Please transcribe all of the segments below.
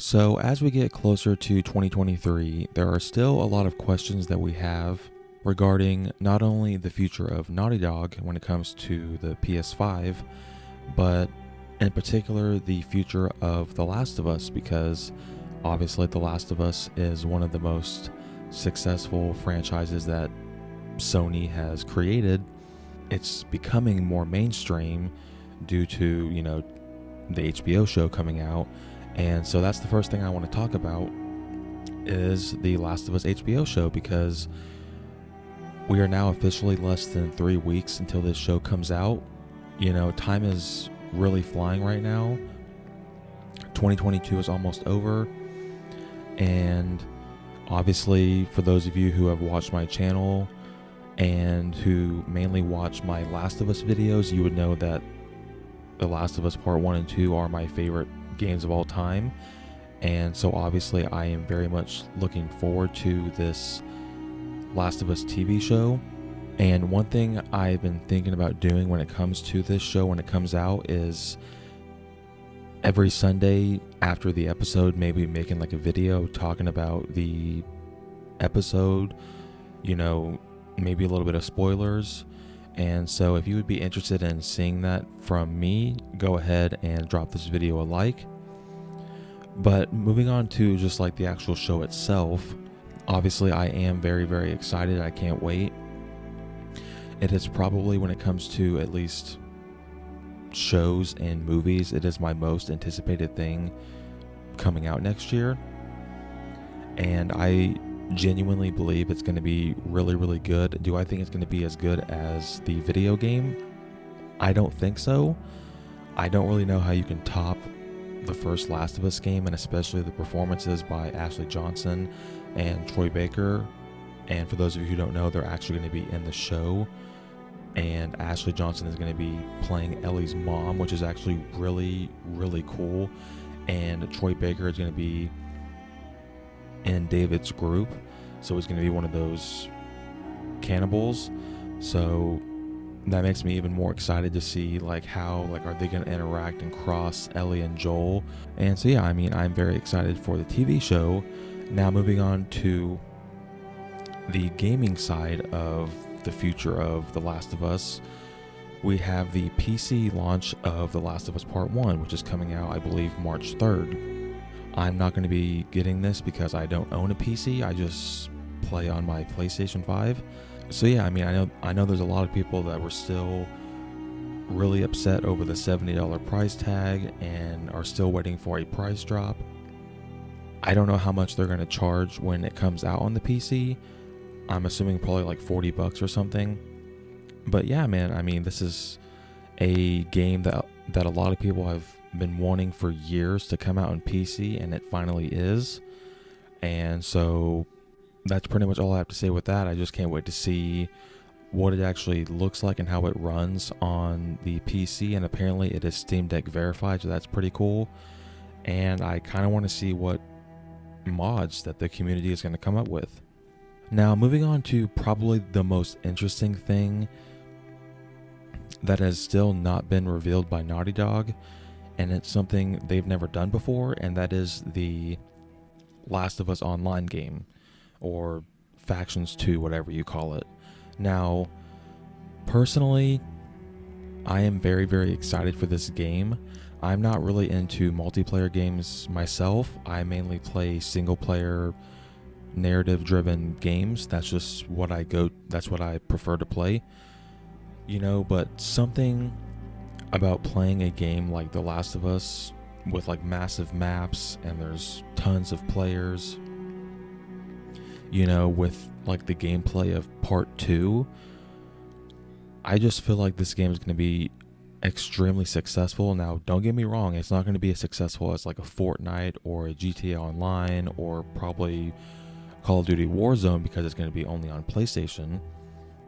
So, as we get closer to 2023, there are still a lot of questions that we have regarding not only the future of Naughty Dog when it comes to the PS5, but in particular the future of The Last of Us, because obviously The Last of Us is one of the most successful franchises that Sony has created. It's becoming more mainstream due to, the HBO show coming out. And so that's the first thing I want to talk about is the Last of Us HBO show, because we are now officially less than 3 weeks until this show comes out. Time is really flying right now. 2022 is almost over. And obviously, for those of you who have watched my channel and who mainly watch my Last of Us videos, you would know that The Last of Us Part 1 and 2 are my favorite games of all time. And so obviously I am very much looking forward to this Last of Us TV show. And one thing I've been thinking about doing when it comes to this show when it comes out is every Sunday after the episode, maybe making like a video talking about the episode, maybe a little bit of spoilers. And so if you would be interested in seeing that from me, go ahead and drop this video a like. But moving on to just like the actual show itself, obviously I am very, very excited. I can't wait. It is probably, when it comes to at least shows and movies, it is my most anticipated thing coming out next year. And I genuinely believe it's going to be really, really good. Do I think it's going to be as good as the video game? I don't think so. I don't really know how you can top the first Last of Us game, and especially the performances by Ashley Johnson and Troy Baker. And for those of you who don't know, they're actually going to be in the show. And Ashley Johnson is going to be playing Ellie's mom, which is actually really, really cool. And Troy Baker is going to be in David's group, so he's going to be one of those cannibals. So that makes me even more excited to see how are they going to interact and cross Ellie and Joel. And so I'm very excited for the TV show. Now moving on to the gaming side of the future of The Last of Us, we have the PC launch of The Last of Us Part 1, which is coming out, I believe, March 3rd. I'm not going to be getting this because I don't own a PC. I just play on my PlayStation 5. So I know there's a lot of people that were still really upset over the $70 price tag and are still waiting for a price drop. I don't know how much they're going to charge when it comes out on the PC. I'm assuming probably like $40 or something. But this is a game that a lot of people have been wanting for years to come out on PC, and it finally is. And so that's pretty much all I have to say with that. I just can't wait to see what it actually looks like and how it runs on the PC. And apparently it is Steam Deck verified, so that's pretty cool. And I kind of want to see what mods that the community is going to come up with. Now, moving on to probably the most interesting thing that has still not been revealed by Naughty Dog, and it's something they've never done before, and that is the Last of Us Online game, or Factions 2, whatever you call it. Now, personally, I am very, very excited for this game. I'm not really into multiplayer games myself. I mainly play single-player, narrative-driven games. That's just what that's what I prefer to play. But something about playing a game like The Last of Us with massive maps and there's tons of players, with the gameplay of Part 2, I just feel like this game is going to be extremely successful. Now, don't get me wrong, it's not going to be as successful as a Fortnite or a GTA Online or probably Call of Duty Warzone, because it's going to be only on PlayStation.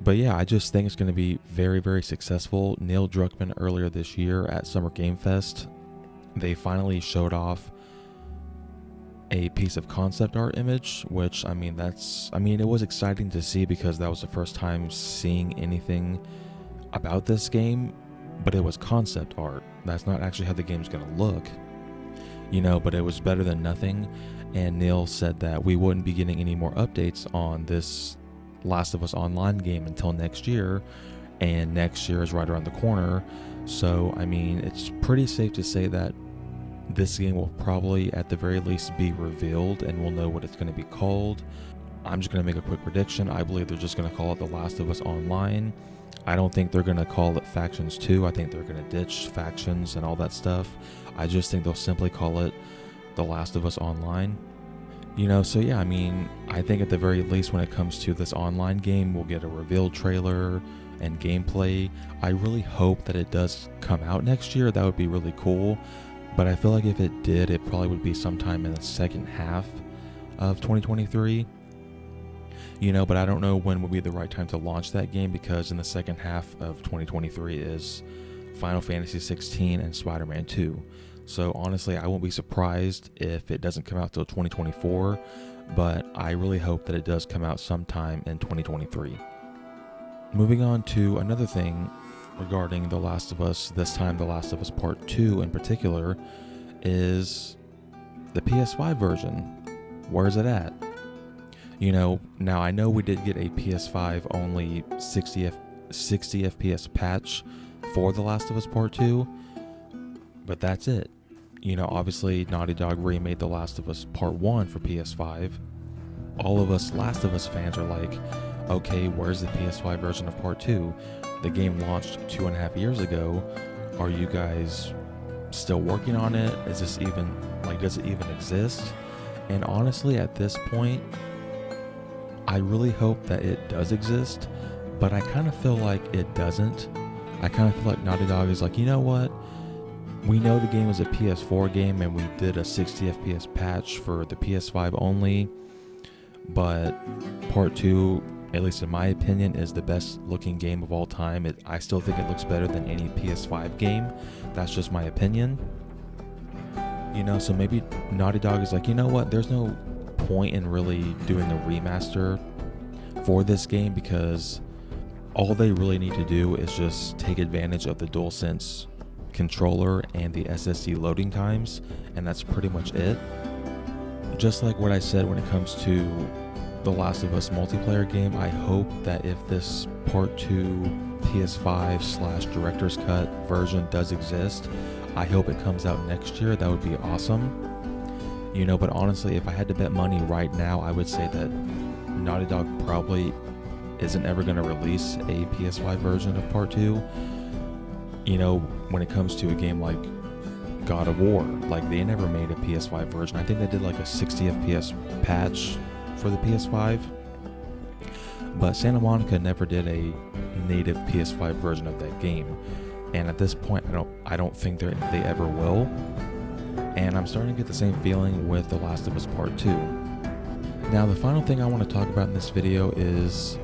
But I just think it's going to be very, very successful. Neil Druckmann, earlier this year at Summer Game Fest, they finally showed off a piece of concept art image, which, it was exciting to see because that was the first time seeing anything about this game, but it was concept art. That's not actually how the game's going to look. but it was better than nothing. And Neil said that we wouldn't be getting any more updates on this Last of Us Online game until next year, and next year is right around the corner. So, I mean, it's pretty safe to say that this game will probably, at the very least, be revealed, and we'll know what it's going to be called. I'm just going to make a quick prediction. I believe they're just going to call it The Last of Us Online. I don't think they're going to call it Factions 2. I think they're going to ditch Factions and all that stuff. I just think they'll simply call it The Last of Us Online. So yeah, I mean, I think at the very least when it comes to this online game, we'll get a revealed trailer and gameplay. I really hope that it does come out next year. That would be really cool. But I feel like if it did, it probably would be sometime in the second half of 2023. But I don't know when would be the right time to launch that game, because in the second half of 2023 is Final Fantasy 16 and Spider-Man 2. So honestly, I won't be surprised if it doesn't come out till 2024, but I really hope that it does come out sometime in 2023. Moving on to another thing regarding The Last of Us, this time The Last of Us Part 2 in particular, is the PS5 version. Where is it at? Now I know we did get a PS5 only 60 FPS patch for The Last of Us Part 2, but that's it. Obviously Naughty Dog remade The Last of Us Part 1 for PS5. All of us Last of Us fans are like, okay, where's the PS5 version of Part 2? The game launched 2.5 years ago. Are you guys still working on it? Is this even, does it even exist? And honestly, at this point, I really hope that it does exist, but I kind of feel like it doesn't. I kind of feel like Naughty Dog is like, you know what? We know the game is a PS4 game and we did a 60 FPS patch for the PS5 only, but Part 2, at least in my opinion, is the best looking game of all time. I still think it looks better than any PS5 game. That's just my opinion. So maybe Naughty Dog is like, you know what? There's no point in really doing a remaster for this game, because all they really need to do is just take advantage of the DualSense controller and the SSD loading times, and that's pretty much it. Just like what I said when it comes to the Last of Us multiplayer game, I hope that if this Part 2 PS5/Director's Cut version does exist, I hope it comes out next year. That would be awesome. But honestly, if I had to bet money right now, I would say that Naughty Dog probably isn't ever going to release a PS5 version of Part 2. When it comes to a game like God of War, they never made a PS5 version. I think they did a 60 FPS patch for the PS5, but Santa Monica never did a native PS5 version of that game, and at this point I don't think they ever will. And I'm starting to get the same feeling with The Last of Us Part 2. Now, the final thing I want to talk about in this video is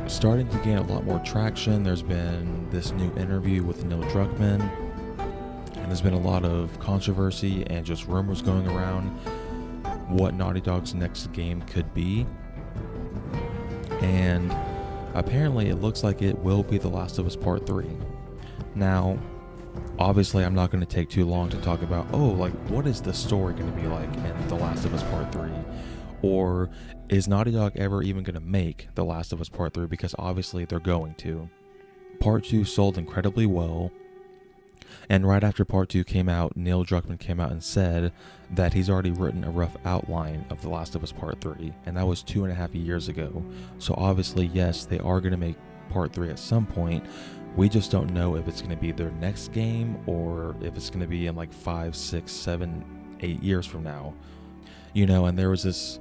starting to gain a lot more traction. There's been this new interview with Neil Druckmann, and there's been a lot of controversy and just rumors going around what Naughty Dog's next game could be. And apparently it looks like it will be The Last of Us Part 3. Now, obviously I'm not going to take too long to talk about, what is the story going to be like in The Last of Us Part 3? Or is Naughty Dog ever even going to make The Last of Us Part 3? Because obviously they're going to. Part 2 sold incredibly well, and right after Part 2 came out, Neil Druckmann came out and said that he's already written a rough outline of The Last of Us Part 3, and that was 2.5 years ago. So obviously, yes, they are going to make Part 3 at some point. We just don't know if it's going to be their next game or if it's going to be in 5, 6, 7, 8 years from now. And there was this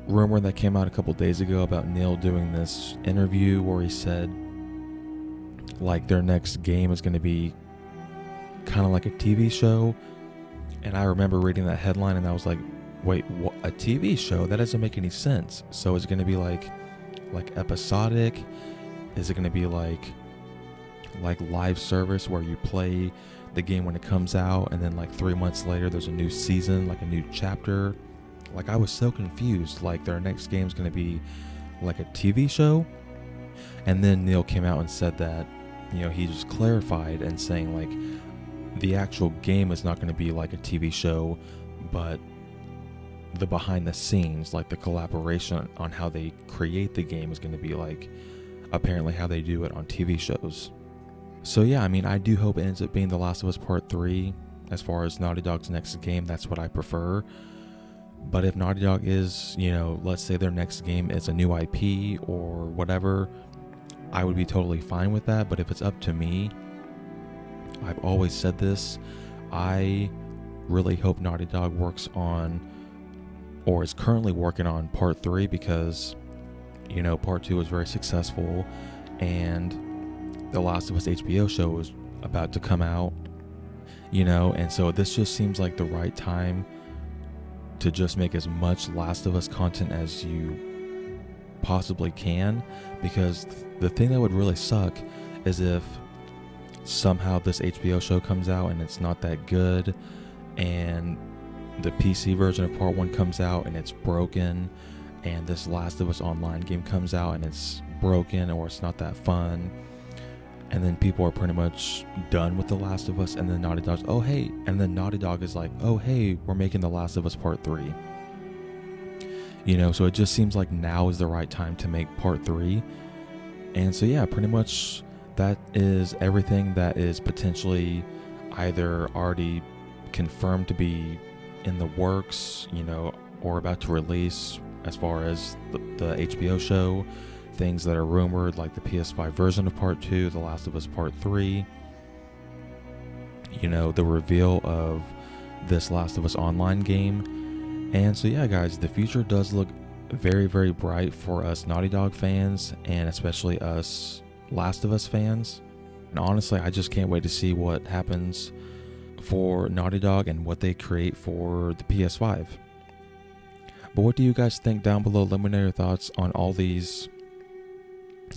rumor that came out a couple days ago about Neil doing this interview where he said their next game is going to be kind of like a TV show. And I remember reading that headline and I was like, wait, what? A TV show? That doesn't make any sense. So is it going to be like episodic? Is it going to be like live service where you play the game when it comes out and then 3 months later there's a new season, a new chapter? I was so confused. Their next game is going to be a TV show? And then Neil came out and said that, he just clarified and saying the actual game is not going to be like a TV show, but the behind the scenes, like the collaboration on how they create the game, is going to be like apparently how they do it on TV shows. So yeah, I mean, I do hope it ends up being The Last of Us Part 3. As far as Naughty Dog's next game, that's what I prefer. But if Naughty Dog is, let's say their next game is a new IP or whatever, I would be totally fine with that. But if it's up to me, I've always said this, I really hope Naughty Dog works on, or is currently working on, Part 3, because, Part 2 was very successful, and The Last of Us HBO show is about to come out, and so this just seems like the right time to just make as much Last of Us content as you possibly can, because the thing that would really suck is if somehow this HBO show comes out and it's not that good, and the PC version of Part 1 comes out and it's broken, and this Last of Us Online game comes out and it's broken or it's not that fun, and then people are pretty much done with The Last of Us, and then Naughty Dog's, oh hey, and then Naughty Dog is like, oh hey, we're making The Last of Us Part 3. So it just seems like now is the right time to make Part 3. And so yeah, pretty much that is everything that is potentially either already confirmed to be in the works, or about to release, as far as the HBO show. Things that are rumored, like the PS5 version of Part 2, The Last of Us Part 3, the reveal of this Last of Us Online game. And so yeah, guys, the future does look very, very bright for us Naughty Dog fans, and especially us Last of Us fans. And honestly, I just can't wait to see what happens for Naughty Dog and what they create for the PS5. But what do you guys think down below? Let me know your thoughts on all these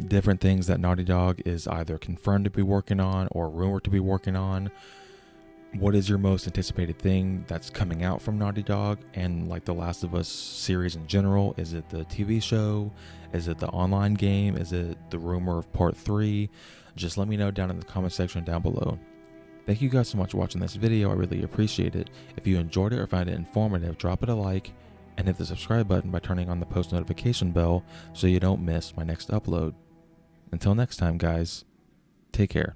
different things that Naughty Dog is either confirmed to be working on or rumored to be working on. What is your most anticipated thing that's coming out from Naughty Dog and like the Last of Us series in general? Is it the TV show? Is it the online game? Is it the rumor of Part 3? Just let me know down in the comment section down below. Thank you guys so much for watching this video. I really appreciate it. If you enjoyed it or found it informative, drop it a like and hit the subscribe button by turning on the post notification bell so you don't miss my next upload. Until next time, guys, take care.